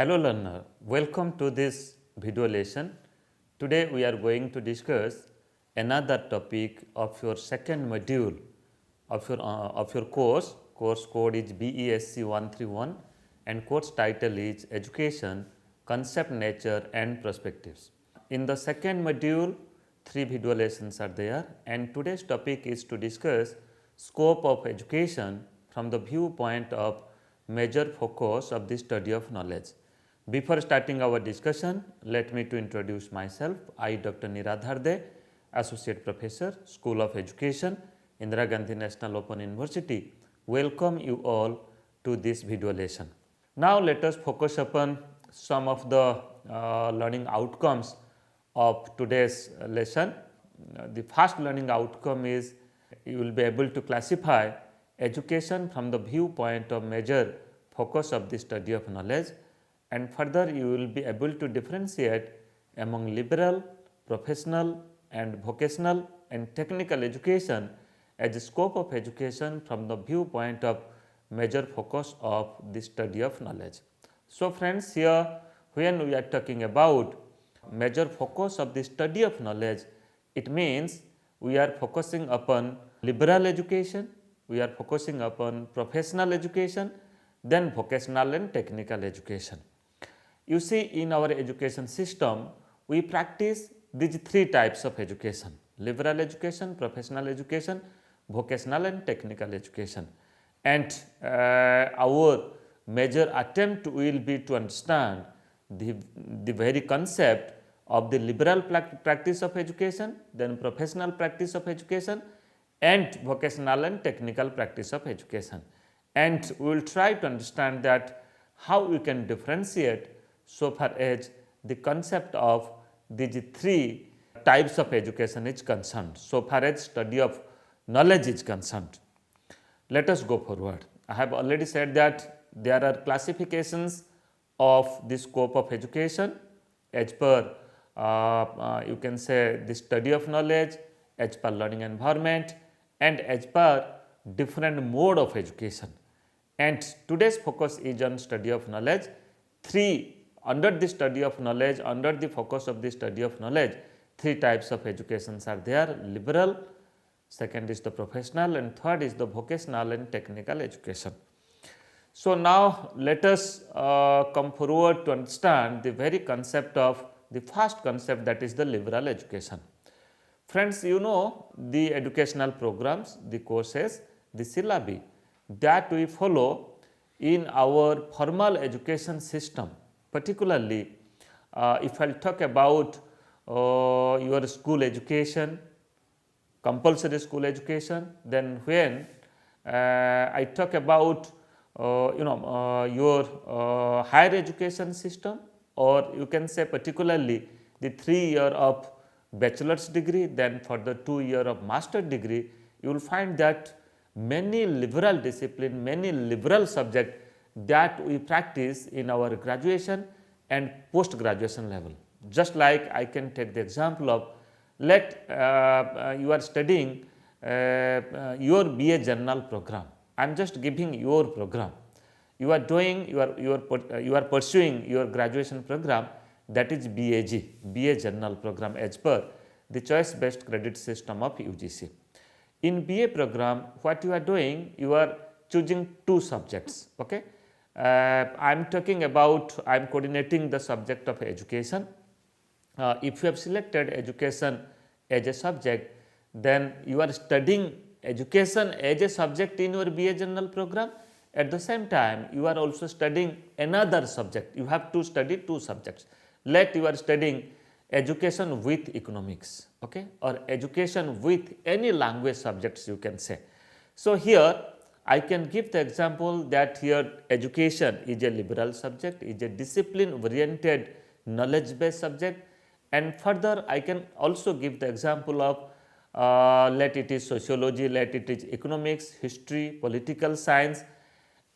Hello learner, welcome to this video lesson. Today we are going to discuss another topic of your second module of your course. Course code is BESC 131 and course title is Education, Concept, Nature and Perspectives. In the second module, 3 video lessons are there and today's topic is to discuss scope of education from the viewpoint of major focus of the study of knowledge. Before starting our discussion, let me to introduce myself. I, Dr. Niradhar, Associate Professor, School of Education, Indira Gandhi National Open University, welcome you all to this video lesson. Now, let us focus upon some of the learning outcomes of today's lesson. The first learning outcome is you will be able to classify education from the viewpoint of major focus of the study of knowledge, and further you will be able to differentiate among liberal, professional and vocational and technical education as a scope of education from the viewpoint of major focus of the study of knowledge. So, friends, here when we are talking about major focus of the study of knowledge, it means we are focusing upon liberal education, we are focusing upon professional education, then vocational and technical education. You see, in our education system, we practice these 3 types of education: liberal education, professional education, vocational and technical education. And our major attempt will be to understand the very concept of the liberal practice of education, then professional practice of education and vocational and technical practice of education. And we will try to understand that how we can differentiate so far as the concept of these 3 types of education is concerned, so far as study of knowledge is concerned. Let us go forward. I have already said that there are classifications of the scope of education as per you can say the study of knowledge, as per learning environment and as per different mode of education. And today's focus is on study of knowledge. 3 under the study of knowledge, under the focus of the study of knowledge, 3 types of educations are there: liberal, second is the professional and third is the vocational and technical education. So, now let us come forward to understand the very concept of the first concept, that is the liberal education. Friends, you know the educational programs, the courses, the syllabi that we follow in our formal education system. Particularly, if I will talk about your school education, compulsory school education, then when I talk about your higher education system, or you can say particularly the 3 year of bachelor's degree, then for the 2 year of master degree, you will find that many liberal discipline, many liberal subject that we practice in our graduation and post graduation level. Just like I can take the example of, let you are studying your BA General program. I am just giving your program. You are doing you are pursuing your graduation program, that is BAG, BA General program, as per the choice based credit system of UGC. In BA program, what you are doing, you are choosing 2 subjects. Okay, I am talking about, I am coordinating the subject of education. If you have selected education as a subject, then you are studying education as a subject in your BA General program. At the same time, you are also studying another subject. You have to study 2 subjects. Let you are studying education with economics, okay, or education with any language subjects, you can say. So, here I can give the example that here education is a liberal subject, is a discipline oriented knowledge based subject, and further I can also give the example of let it is sociology, let it is economics, history, political science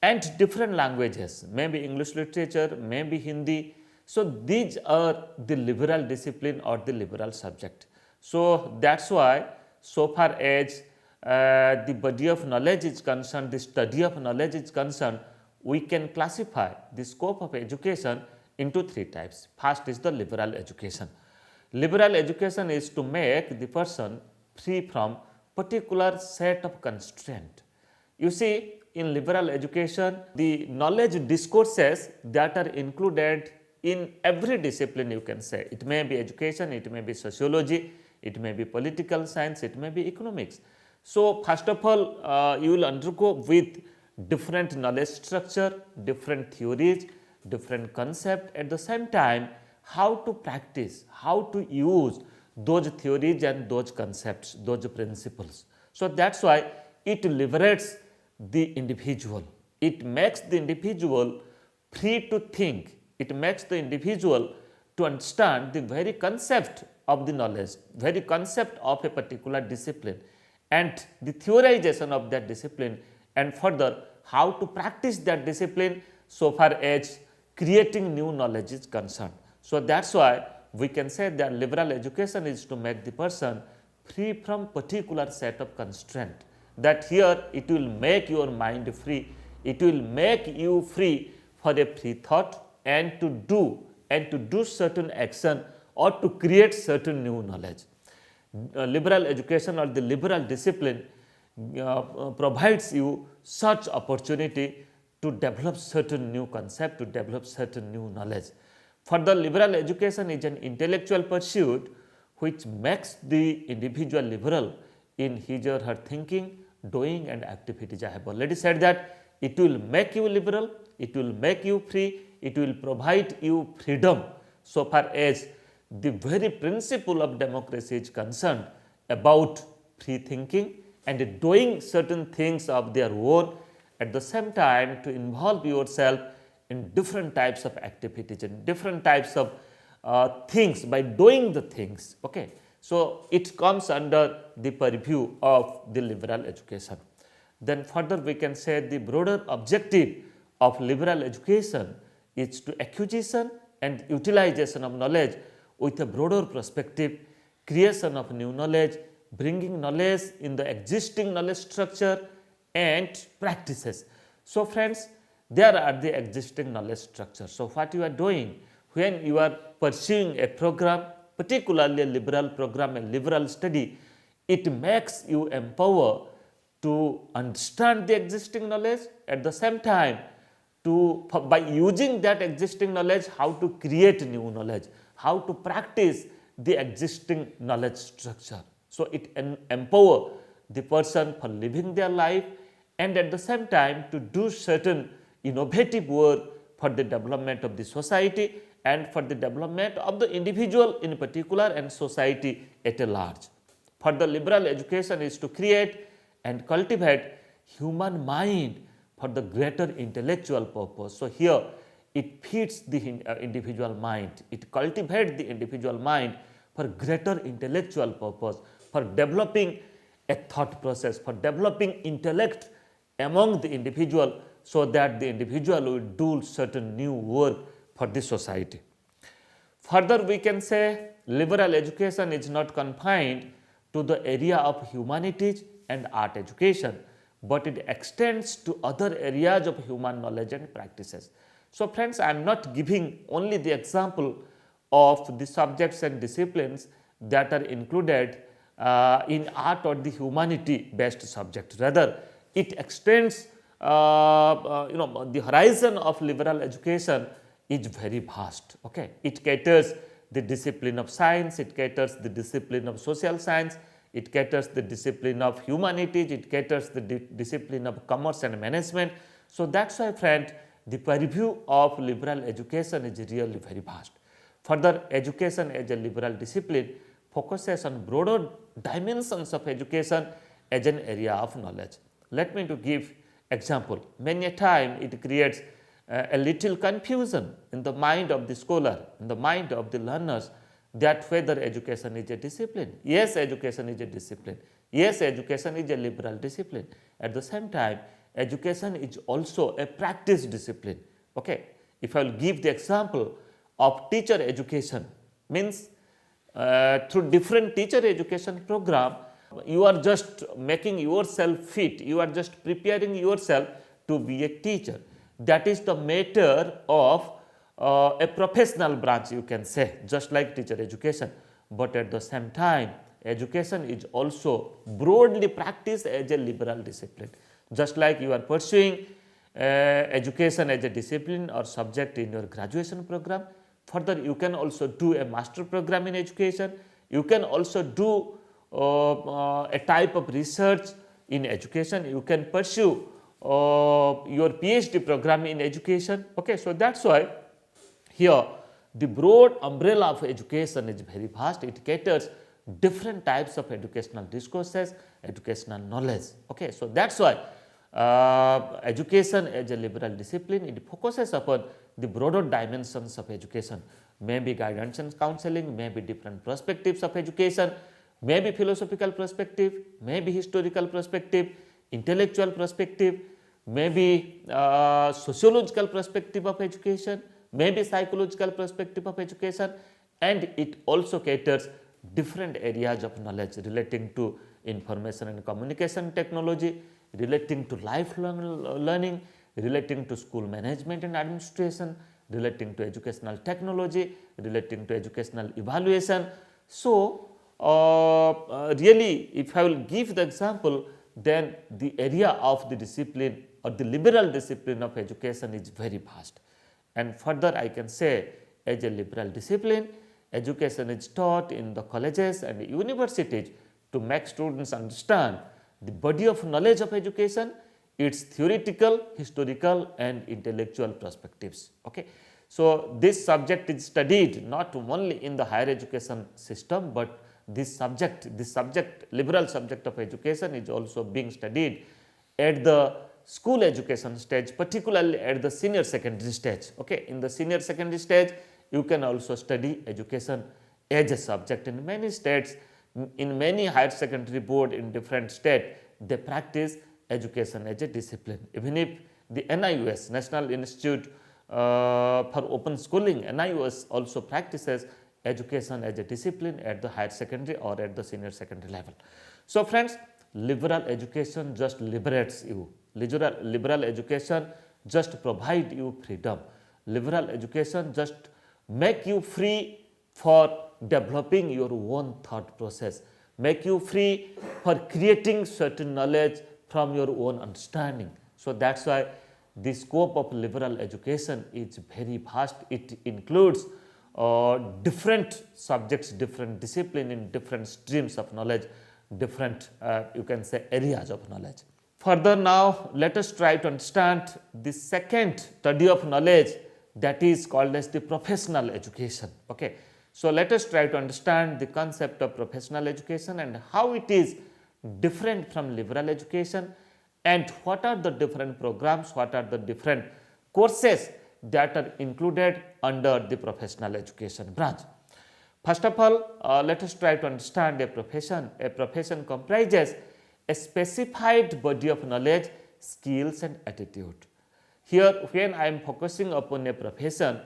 and different languages, maybe English literature, maybe Hindi. So, these are the liberal discipline or the liberal subject. So, that is why so far as the body of knowledge is concerned, the study of knowledge is concerned, we can classify the scope of education into three types. First is the liberal education. Liberal education is to make the person free from particular set of constraint. You see, in liberal education, the knowledge discourses that are included in every discipline, you can say. It may be education, it may be sociology, it may be political science, it may be economics. So, first of all, you will undergo with different knowledge structure, different theories, different concept, at the same time how to practice, how to use those theories and those concepts, those principles. So, that is why it liberates the individual, it makes the individual free to think, it makes the individual to understand the very concept of the knowledge, very concept of a particular discipline and the theorization of that discipline, and further how to practice that discipline so far as creating new knowledge is concerned. So, that is why we can say that liberal education is to make the person free from particular set of constraint, that here it will make your mind free, it will make you free for a free thought and to do certain action or to create certain new knowledge. Liberal education or the liberal discipline provides you such opportunity to develop certain new concept, to develop certain new knowledge. Further, liberal education is an intellectual pursuit which makes the individual liberal in his or her thinking, doing and activities. I have already said that it will make you liberal, it will make you free, it will provide you freedom so far as the very principle of democracy is concerned about free thinking and doing certain things of their own, at the same time to involve yourself in different types of activities and different types of things by doing the things. Okay. So, it comes under the purview of the liberal education. Then further we can say the broader objective of liberal education is to acquisition and utilization of knowledge with a broader perspective, creation of new knowledge, bringing knowledge in the existing knowledge structure and practices. So, friends, there are the existing knowledge structure. So, what you are doing when you are pursuing a program, particularly a liberal program, a liberal study, it makes you empower to understand the existing knowledge, at the same time to by using that existing knowledge how to create new knowledge, how to practice the existing knowledge structure. So, it empower the person for living their life and at the same time to do certain innovative work for the development of the society and for the development of the individual in particular and society at a large. For the liberal education is to create and cultivate human mind for the greater intellectual purpose. So, here it feeds the individual mind, it cultivates the individual mind for greater intellectual purpose, for developing a thought process, for developing intellect among the individual, so that the individual will do certain new work for the society. Further, we can say liberal education is not confined to the area of humanities and art education, but it extends to other areas of human knowledge and practices. So, friends, I am not giving only the example of the subjects and disciplines that are included in art or the humanity based subject. Rather, it extends the horizon of liberal education is very vast. Okay. It caters the discipline of science, it caters the discipline of social science, it caters the discipline of humanities, it caters the discipline of commerce and management. So, that is why, friend, the purview of liberal education is really very vast. Further, education as a liberal discipline focuses on broader dimensions of education as an area of knowledge. Let me to give example. Many a time it creates a little confusion in the mind of the scholar, in the mind of the learners, that whether education is a discipline. Yes, education is a discipline. Yes, education is a liberal discipline. At the same time, education is also a practice discipline. Okay. If I will give the example of teacher education, means through different teacher education program, you are just making yourself fit, you are just preparing yourself to be a teacher. That is the matter of a professional branch, you can say, just like teacher education, but at the same time education is also broadly practiced as a liberal discipline. Just like you are pursuing education as a discipline or subject in your graduation program, further you can also do a master program in education, you can also do a type of research in education, you can pursue your PhD program in education. Okay, so that's why here the broad umbrella of education is very vast. It caters different types of educational discourses, educational knowledge. Okay, so that's why education as a liberal discipline, it focuses upon the broader dimensions of education, maybe guidance and counseling, maybe different perspectives of education, maybe philosophical perspective, maybe historical perspective, intellectual perspective, maybe sociological perspective of education, maybe psychological perspective of education, and it also caters different areas of knowledge relating to information and communication technology, relating to lifelong learning, relating to school management and administration, relating to educational technology, relating to educational evaluation. So, really if I will give the example, then the area of the discipline or the liberal discipline of education is very vast. And further I can say, as a liberal discipline, education is taught in the colleges and universities to make students understand the body of knowledge of education, its theoretical, historical and intellectual perspectives. Okay. So, this subject is studied not only in the higher education system, but this subject liberal subject of education is also being studied at the school education stage, particularly at the senior secondary stage. Okay. In the senior secondary stage, you can also study education as a subject. In many states, in many higher secondary board in different states, they practice education as a discipline. Even if the NIUS, National Institute for Open Schooling, NIUS also practices education as a discipline at the higher secondary or at the senior secondary level. So, friends, liberal education just liberates you. Liberal education just provide you freedom. Liberal education just make you free for developing your own thought process, make you free for creating certain knowledge from your own understanding. So, that is why the scope of liberal education is very vast. It includes different subjects, different discipline in different streams of knowledge, different you can say areas of knowledge. Further now, let us try to understand the second study of knowledge, that is called as the professional education. Okay. So, let us try to understand the concept of professional education and how it is different from liberal education, and what are the different programs, what are the different courses that are included under the professional education branch. First of all, let us try to understand a profession. A profession comprises a specified body of knowledge, skills and attitude. Here, when I am focusing upon a profession,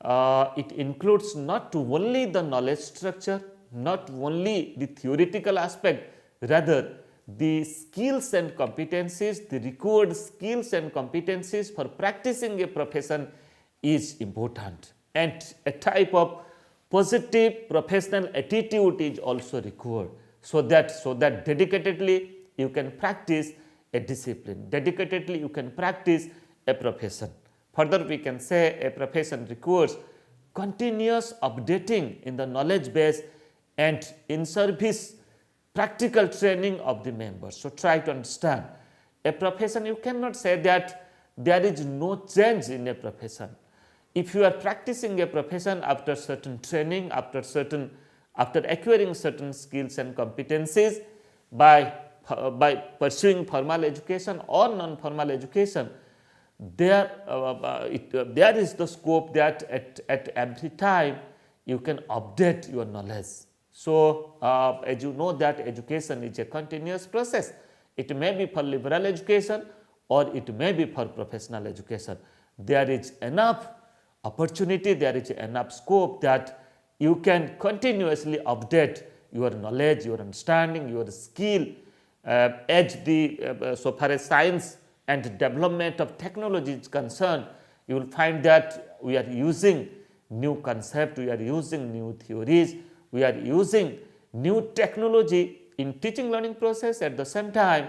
it includes not only the knowledge structure, not only the theoretical aspect, rather the skills and competencies, the required skills and competencies for practicing a profession is important, and a type of positive professional attitude is also required, so that dedicatedly you can practice a discipline, dedicatedly you can practice a profession. Further, we can say a profession requires continuous updating in the knowledge base and in service practical training of the members. So, try to understand a profession, you cannot say that there is no change in a profession. If you are practicing a profession after certain training, after acquiring certain skills and competencies by pursuing formal education or non-formal education, there is the scope that at every time you can update your knowledge. So, as you know that education is a continuous process. It may be for liberal education or it may be for professional education. There is enough opportunity, there is enough scope that you can continuously update your knowledge, your understanding, your skill so far as science and development of technology is concerned. You will find that we are using new concept, we are using new theories, we are using new technology in teaching learning process, at the same time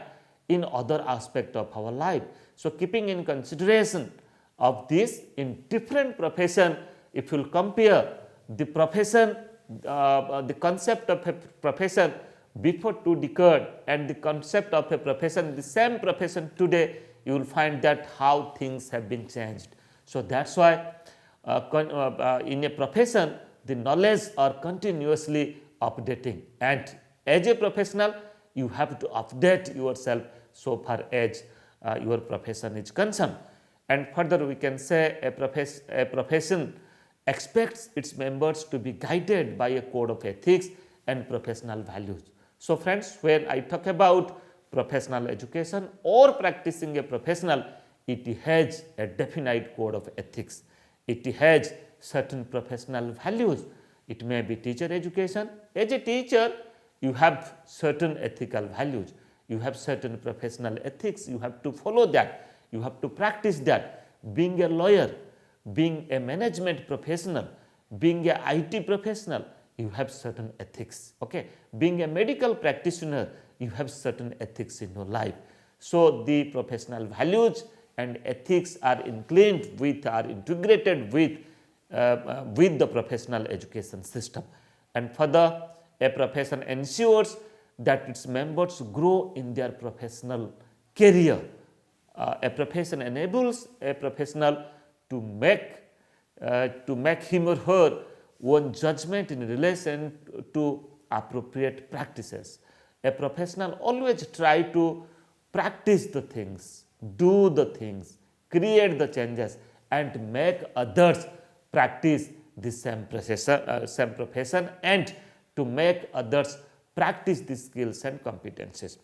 in other aspect of our life. So, keeping in consideration of this in different profession, if you will compare the profession, the concept of a profession before 2 decades and the concept of a profession, the same profession today, you will find that how things have been changed. So, that is why in a profession the knowledge are continuously updating, and as a professional you have to update yourself so far as your profession is concerned. And further we can say a profession expects its members to be guided by a code of ethics and professional values. So, friends, when I talk about professional education or practicing a professional, it has a definite code of ethics. It has certain professional values. It may be teacher education. As a teacher, you have certain ethical values. You have certain professional ethics. You have to follow that. You have to practice that. Being a lawyer, being a management professional, being a IT professional, you have certain ethics. Okay? Being a medical practitioner, you have certain ethics in your life. So, the professional values and ethics are included with, are integrated with the professional education system. And further, a profession ensures that its members grow in their professional career. A profession enables a professional to make him or her own judgment in relation to appropriate practices. A professional always try to practice the things, do the things, create the changes and make others practice the same profession and to make others practice the skills and competencies.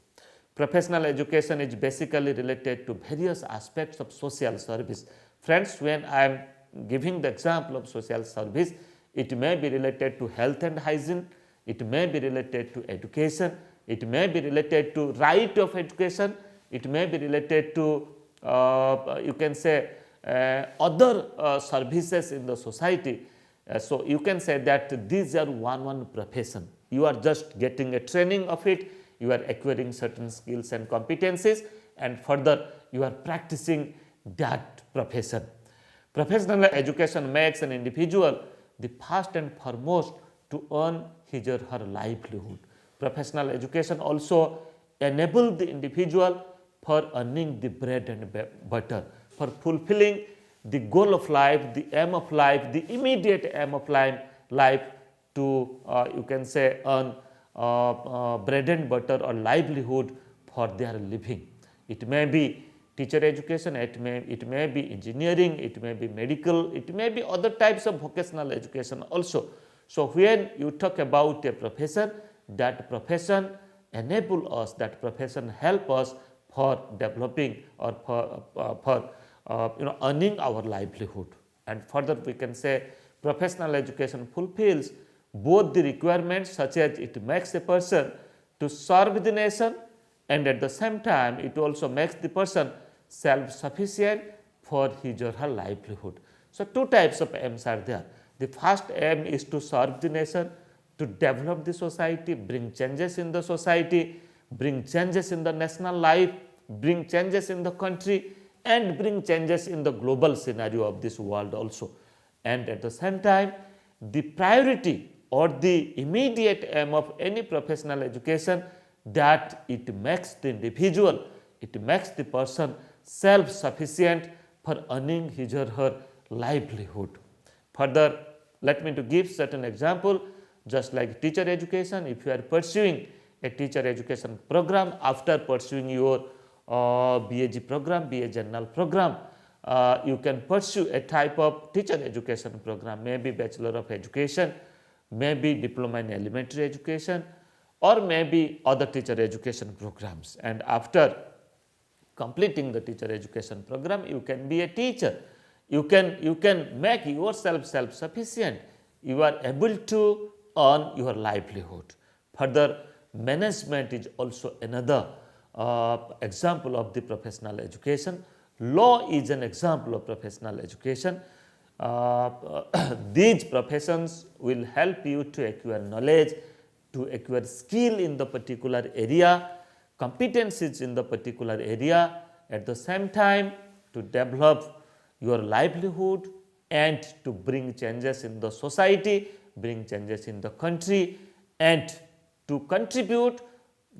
Professional education is basically related to various aspects of social service. Friends, when I am giving the example of social service, it may be related to health and hygiene, it may be related to education, it may be related to right of education, it may be related to you can say other services in the society. So, you can say that these are one profession. You are just getting a training of it, you are acquiring certain skills and competencies, and further you are practicing that profession. Professional education makes an individual the first and foremost to earn his or her livelihood. Professional education also enables the individual for earning the bread and butter, for fulfilling the goal of life, the aim of life, the immediate aim of life to you can say earn bread and butter or livelihood for their living. It may be teacher education, it may be engineering, it may be medical, it may be other types of vocational education also. So, when you talk about a profession, that profession enable us, that profession help us for developing or for earning our livelihood. And further we can say professional education fulfills both the requirements such as it makes a person to serve the nation, and at the same time it also makes the person self-sufficient for his or her livelihood. So, two types of aims are there. The first aim is to serve the nation, to develop the society, bring changes in the society, bring changes in the national life, bring changes in the country and bring changes in the global scenario of this world also. And at the same time, the priority or the immediate aim of any professional education that it makes the individual, it makes the person self-sufficient for earning his or her livelihood. Further, let me to give certain example, just like teacher education. If you are pursuing a teacher education program after pursuing your BAG program, BA General program, you can pursue a type of teacher education program, maybe Bachelor of Education, maybe Diploma in Elementary Education, or maybe other teacher education programs. And after completing the teacher education program, you can be a teacher. You can make yourself self-sufficient. You are able to earn your livelihood. Further, management is also another example of the professional education. Law is an example of professional education. these professions will help you to acquire knowledge, to acquire skill in the particular area, competencies in the particular area, at the same time to develop your livelihood and to bring changes in the society, bring changes in the country, and to contribute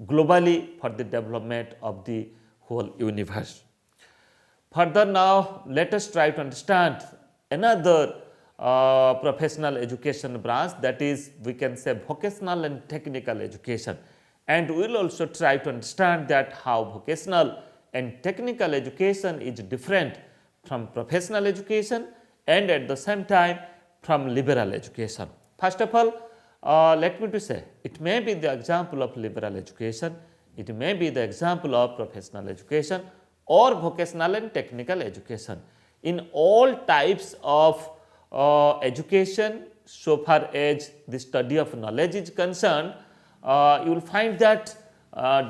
globally for the development of the whole universe. Further now, let us try to understand another professional education branch, that is, we can say vocational and technical education, and we will also try to understand that how vocational and technical education is different from professional education and at the same time from liberal education. First of all, let me to say, it may be the example of liberal education, it may be the example of professional education or vocational and technical education. In all types of education, so far as the study of knowledge is concerned, you will find that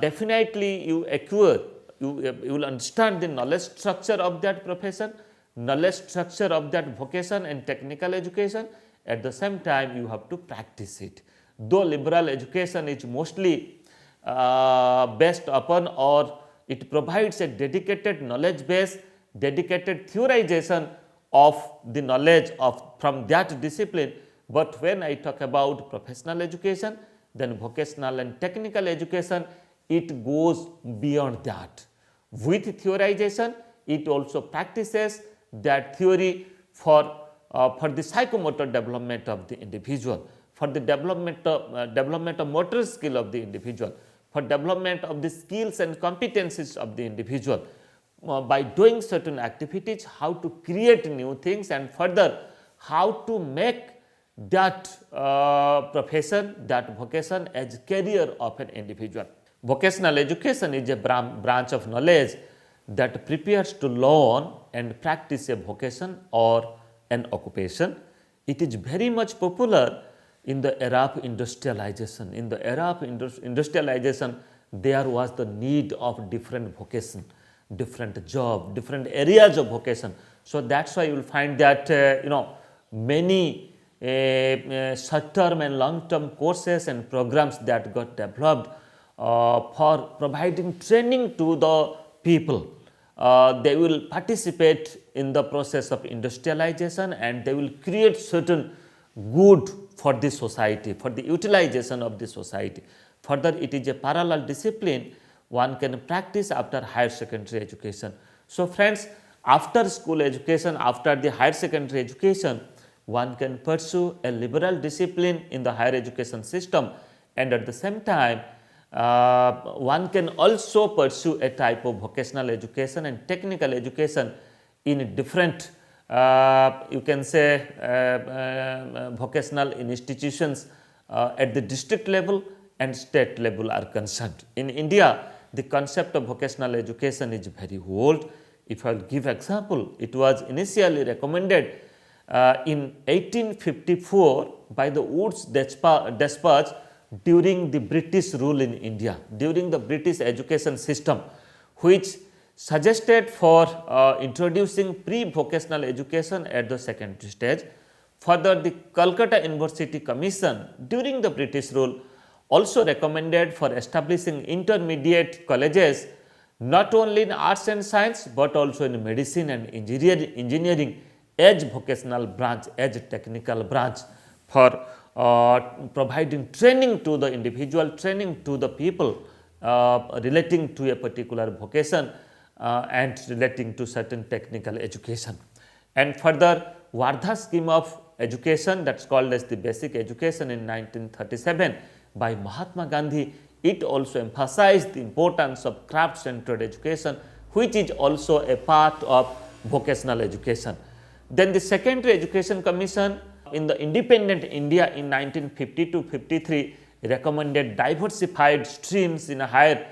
definitely you acquire, you will understand the knowledge structure of that profession, knowledge structure of that vocation and technical education. At the same time, you have to practice it. Though liberal education is mostly based upon, or it provides a dedicated knowledge base, dedicated theorization of the knowledge of from that discipline, but when I talk about professional education, then vocational and technical education, it goes beyond that. With theorization, it also practices that theory for the psychomotor development of the individual, for the development of motor skill of the individual, for development of the skills and competencies of the individual. By doing certain activities, how to create new things, and further how to make that profession, that vocation as career of an individual. Vocational education is a branch of knowledge that prepares to learn and practice a vocation or an occupation. It is very much popular in the era of industrialization. In the era of industrialization, there was the need of different vocation, different job, different areas of vocation. So that's why you will find that many short-term and long-term courses and programs that got developed for providing training to the people. They will participate in the process of industrialization and they will create certain good for the society, for the utilization of the society. Further, it is a parallel discipline one can practice after higher secondary education. So friends, after school education, after the higher secondary education, one can pursue a liberal discipline in the higher education system, and at the same time one can also pursue a type of vocational education and technical education in different you can say vocational institutions at the district level and state level are concerned. In India, the concept of vocational education is very old. If I will give example, it was initially recommended in 1854 by the Woods Despatch during the British rule in India, during the British education system, which suggested for introducing pre-vocational education at the secondary stage. Further, the Calcutta University Commission during the British rule also recommended for establishing intermediate colleges not only in arts and science but also in medicine and engineering as vocational branch, as technical branch, for providing training to the individual, training to the people relating to a particular vocation and relating to certain technical education. And further, Wardha scheme of education, that is called as the basic education in 1937 by Mahatma Gandhi, it also emphasized the importance of craft centered education, which is also a part of vocational education. Then the Secondary Education Commission in the independent India in 1950-53 recommended diversified streams in a higher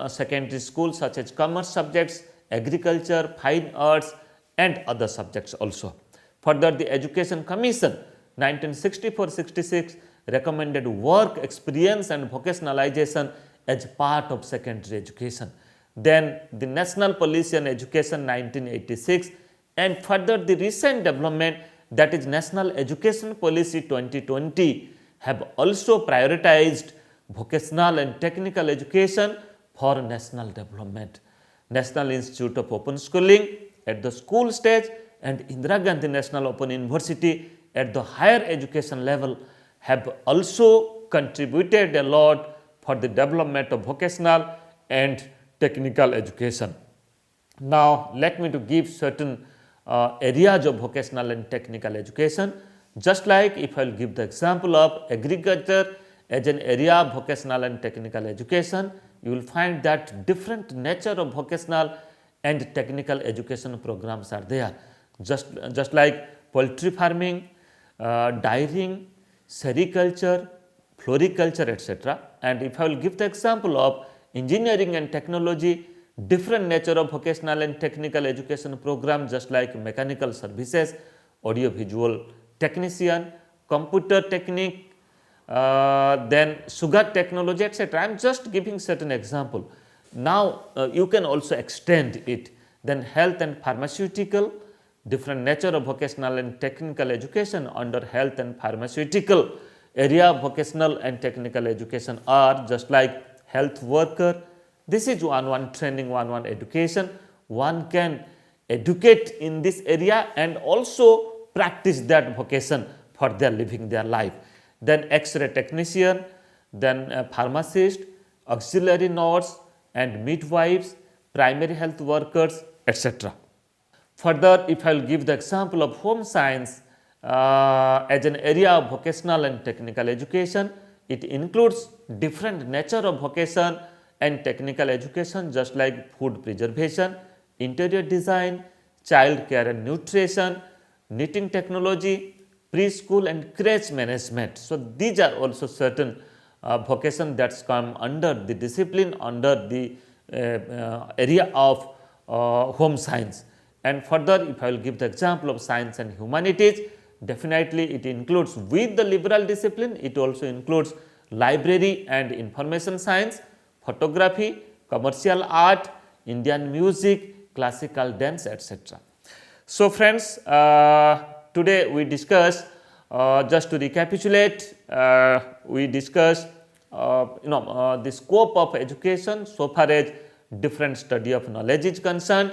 secondary school such as commerce subjects, agriculture, fine arts and other subjects also. Further, the Education Commission 1964-66 recommended work experience and vocationalization as part of secondary education. Then the National Policy on Education 1986 And further, the recent development, that is National Education Policy 2020, have also prioritized vocational and technical education for national development. National Institute of Open Schooling at the school stage and Indira Gandhi National Open University at the higher education level have also contributed a lot for the development of vocational and technical education. Now, let me to give certain areas of vocational and technical education. Just like if I will give the example of agriculture as an area of vocational and technical education, you will find that different nature of vocational and technical education programs are there. Just like poultry farming, dairying, sericulture, floriculture, etc. And if I will give the example of engineering and technology, different nature of vocational and technical education program, just like mechanical services, audio visual technician, computer technique, then sugar technology, etc. I am just giving certain example. Now, you can also extend it. Then health and pharmaceutical, different nature of vocational and technical education under health and pharmaceutical area of vocational and technical education are just like health worker. This is one training, one education. One can educate in this area and also practice that vocation for their living their life. Then X-ray technician, then pharmacist, auxiliary nurse and midwives, primary health workers, etc. Further, if I will give the example of home science as an area of vocational and technical education, it includes different nature of vocation and technical education, just like food preservation, interior design, child care and nutrition, knitting technology, preschool and crèche management. So, these are also certain vocation that come under the discipline, under the area of home science. And further, if I will give the example of science and humanities, definitely it includes with the liberal discipline, it also includes library and information science, photography, commercial art, Indian music, classical dance, etc. So, friends, today we discussed, just to recapitulate, we discussed the scope of education so far as different study of knowledge is concerned.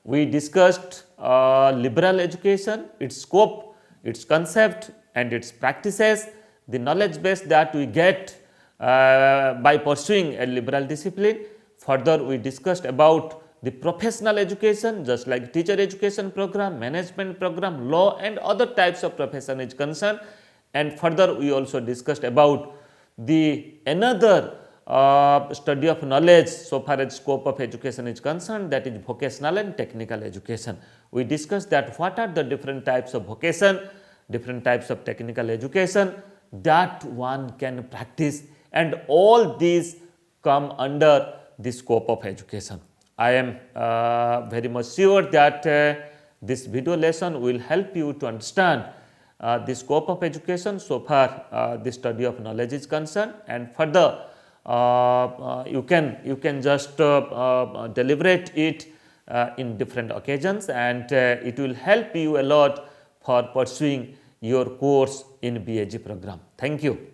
We discussed liberal education, its scope, its concept and its practices, the knowledge base that we get by pursuing a liberal discipline. Further, we discussed about the professional education, just like teacher education program, management program, law and other types of profession is concerned. And further, we also discussed about the another study of knowledge so far as scope of education is concerned, that is vocational and technical education. We discussed that what are the different types of vocation, different types of technical education that one can practice, and all these come under the scope of education. I am very much sure that this video lesson will help you to understand the scope of education so far the study of knowledge is concerned, and further you can just deliberate it in different occasions, and it will help you a lot for pursuing your course in BAG program. Thank you.